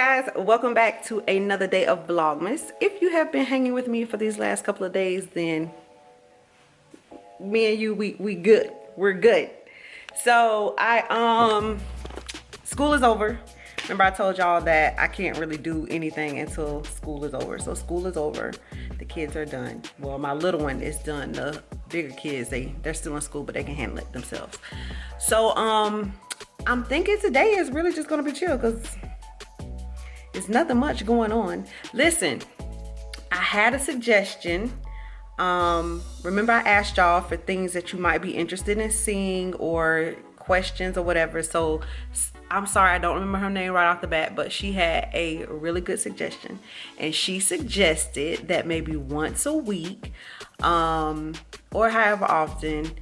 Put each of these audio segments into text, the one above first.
guys, welcome back to another day of Vlogmas. If you have been hanging with me for these last couple of days, then me and you, we good. We're good. So school is over. Remember I told y'all that I can't really do anything until school is over. So school is over. The kids are done. Well, my little one is done. The bigger kids, they're still in school, but they can handle it themselves. So I'm thinking today is really just gonna be chill because it's nothing much going on. Listen, I had a suggestion. Remember I asked y'all for things that you might be interested in seeing or questions or whatever. So I'm sorry, I don't remember her name right off the bat, but she had a really good suggestion. And she suggested that maybe once a week, or however often,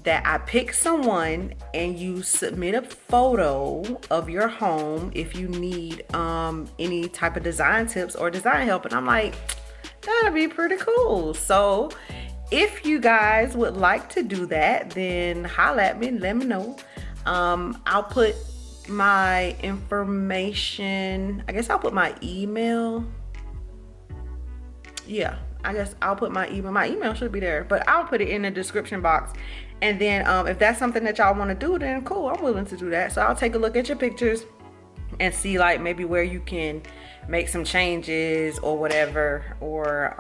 that I pick someone and you submit a photo of your home if you need any type of design tips or design help. And I'm like, that'd be pretty cool. So if you guys would like to do that, then holla at me and let me know. I'll put my information, I guess I'll put my email. Yeah, I guess I'll put my email. My email should be there, but I'll put it in the description box. And then if that's something that y'all want to do, then cool, I'm willing to do that. So I'll take a look at your pictures and see like maybe where you can make some changes or whatever. Or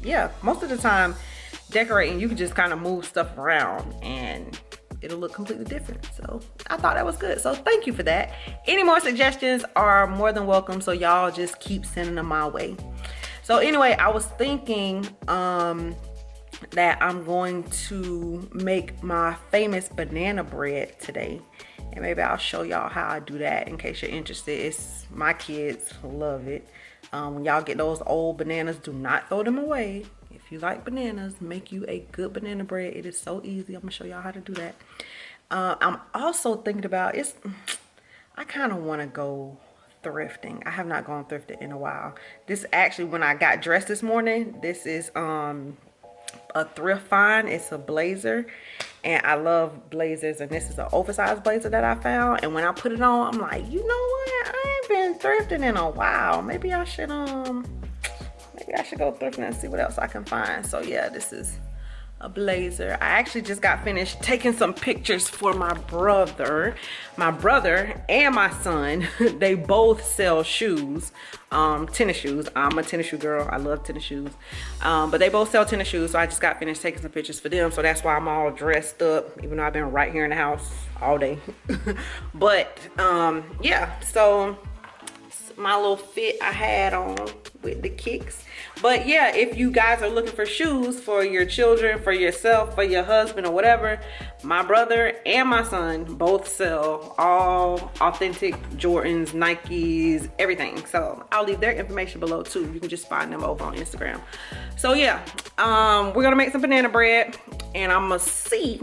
yeah, most of the time decorating, you can just kind of move stuff around and it'll look completely different. So I thought that was good. So thank you for that. Any more suggestions are more than welcome. So y'all just keep sending them my way. So anyway, I was thinking that I'm going to make my famous banana bread today. And maybe I'll show y'all how I do that in case you're interested. My kids love it. When y'all get those old bananas, do not throw them away. If you like bananas, make you a good banana bread. It is so easy. I'm gonna show y'all how to do that. I'm also thinking about I kind of want to go thrifting. I have not gone thrifting in a while. This actually, when I got dressed this morning, this is a thrift find. It's a blazer, and I love blazers, and this is an oversized blazer that I found. And when I put it on, I'm like, you know what? I ain't been thrifting in a while. Maybe I should go thrifting and see what else I can find. So yeah, this is a blazer. I actually just got finished taking some pictures for my brother and my son. They both sell shoes, tennis shoes. I'm a tennis shoe girl. I love tennis shoes. But they both sell tennis shoes, so I just got finished taking some pictures for them. So that's why I'm all dressed up, even though I've been right here in the house all day. But yeah, so my little fit I had on with the kicks. But yeah, if you guys are looking for shoes for your children, for yourself, for your husband or whatever, my brother and my son both sell all authentic Jordans, Nikes, everything. So I'll leave their information below too. You can just find them over on Instagram. So yeah, we're gonna make some banana bread, and I'm gonna see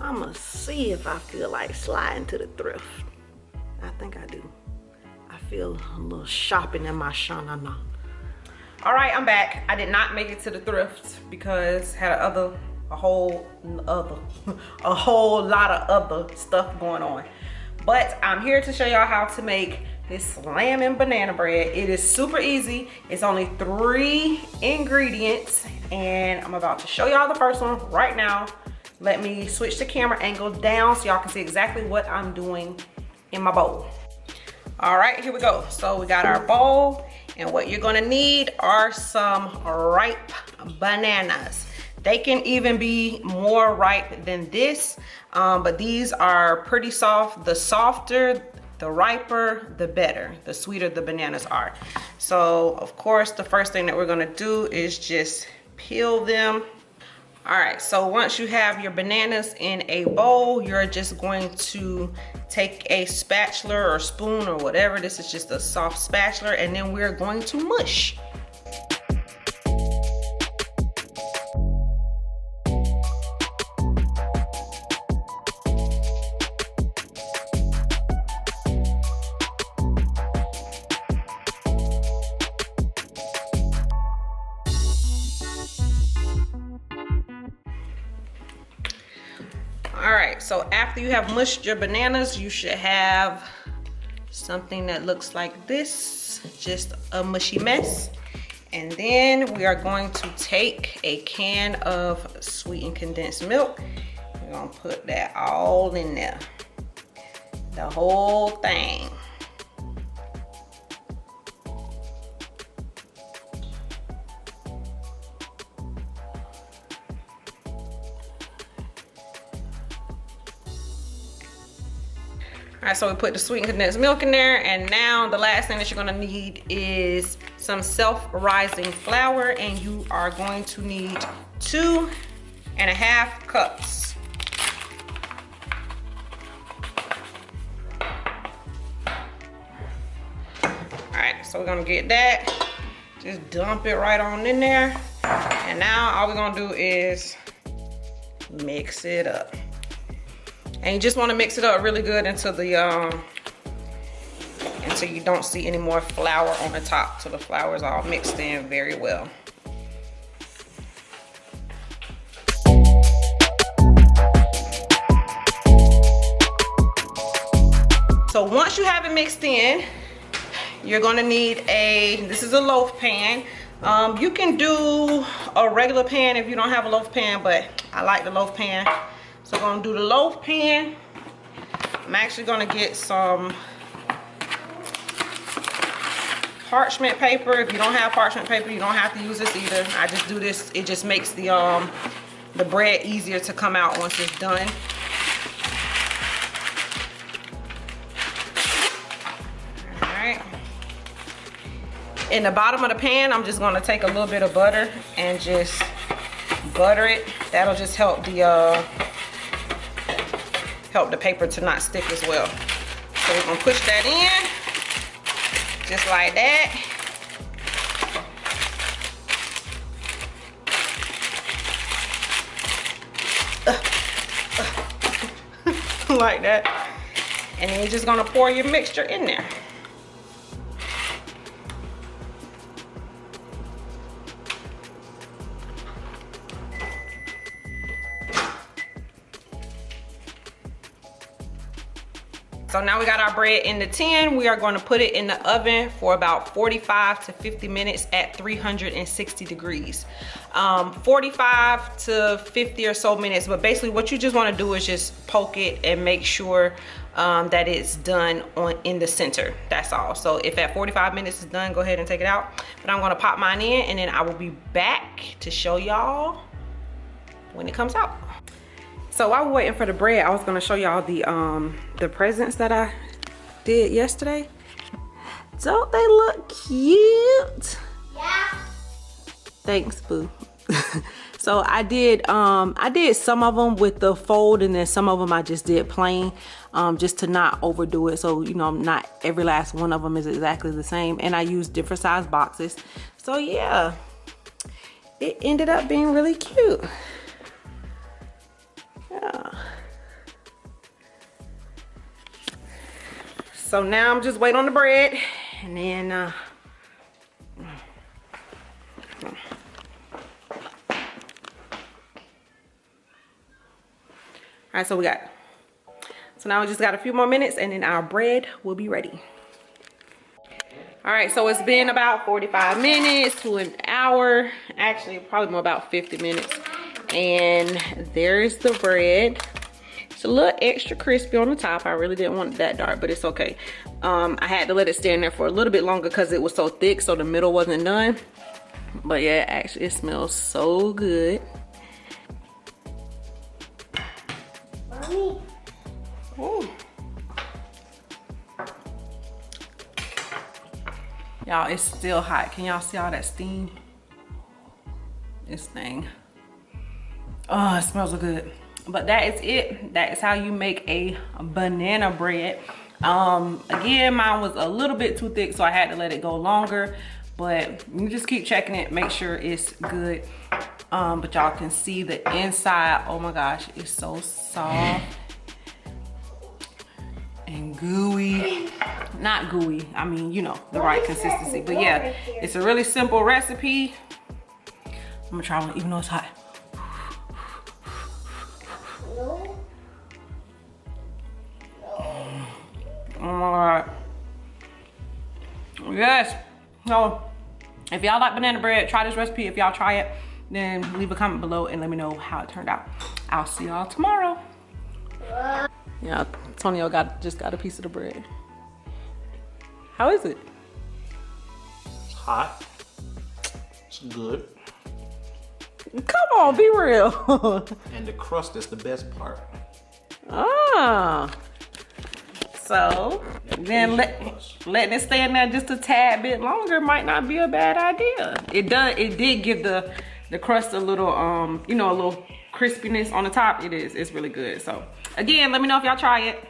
if I feel like sliding to the thrift. I think I do. I feel a little shopping in my shanana. All right, I'm back. I did not make it to the thrift because had a whole lot of other stuff going on. But I'm here to show y'all how to make this slamming banana bread. It is super easy. It's only 3 ingredients, and I'm about to show y'all the first one right now. Let me switch the camera angle down so y'all can see exactly what I'm doing in my bowl. All right, here we go. So we got our bowl, and what you're gonna need are some ripe bananas. They can even be more ripe than this, but these are pretty soft. The softer, the riper, the better, the sweeter the bananas are. So of course, the first thing that we're gonna do is just peel them. All right, so once you have your bananas in a bowl, you're just going to take a spatula or spoon or whatever. This is just a soft spatula, and then we're going to mush. All right, so after you have mushed your bananas, you should have something that looks like this, just a mushy mess. And then we are going to take a can of sweetened condensed milk. We're gonna put that all in there, the whole thing. All right, so we put the sweetened condensed milk in there, and now the last thing that you're gonna need is some self-rising flour, and you are going to need 2.5 cups. All right, so we're gonna get that, just dump it right on in there, and now all we're gonna do is mix it up. And you just want to mix it up really good until the until you don't see any more flour on the top, till the flour is all mixed in very well. So once you have it mixed in, you're gonna need this is a loaf pan. You can do a regular pan if you don't have a loaf pan, but I like the loaf pan. So I'm gonna do the loaf pan. I'm actually gonna get some parchment paper. If you don't have parchment paper, you don't have to use this either. I just do this, it just makes the bread easier to come out once it's done. All right. In the bottom of the pan, I'm just gonna take a little bit of butter and just butter it. That'll just help the paper to not stick as well. So we're gonna push that in, just like that. Like that. And then you're just gonna pour your mixture in there. So now we got our bread in the tin. We are going to put it in the oven for about 45 to 50 minutes at 360 degrees. 45 to 50 or so minutes, but basically what you just want to do is just poke it and make sure that it's done in the center. That's all. So if at 45 minutes is done, go ahead and take it out. But I'm going to pop mine in, and then I will be back to show y'all when it comes out. So while we're waiting for the bread, I was gonna show y'all the presents that I did yesterday. Don't they look cute? Yeah. Thanks, boo. So I did some of them with the fold, and then some of them I just did plain, just to not overdo it. So you know, not every last one of them is exactly the same, and I used different size boxes. So yeah, it ended up being really cute. Yeah. So now I'm just waiting on the bread, and then all right, so now we just got a few more minutes, and then our bread will be ready. All right, so it's been about 45 minutes to an hour, actually probably more about 50 minutes. And there's the bread. It's a little extra crispy on the top. I really didn't want it that dark, but it's okay. I had to let it stand there for a little bit longer because it was so thick, so the middle wasn't done. But yeah, actually it smells so good. Mommy. Ooh. Y'all, it's still hot. Can y'all see all that steam? This thing. Oh, it smells so good. But that is it. That is how you make a banana bread. Again, mine was a little bit too thick, so I had to let it go longer. But you just keep checking it, make sure it's good. But y'all can see the inside. Oh my gosh, it's so soft and gooey. Not gooey, I mean, you know, the right consistency. But yeah, it's a really simple recipe. I'm gonna try one even though it's hot. Oh my God. Yes. So if y'all like banana bread, try this recipe. If y'all try it, then leave a comment below and let me know how it turned out. I'll see y'all tomorrow. Yeah, Tonio just got a piece of the bread. How is it? It's hot. It's good. Come on, be real. And the crust is the best part. Ah. So then letting it stay in there just a tad bit longer might not be a bad idea. It did give the crust a little you know, a little crispiness on the top. It's really good. So again, let me know if y'all try it.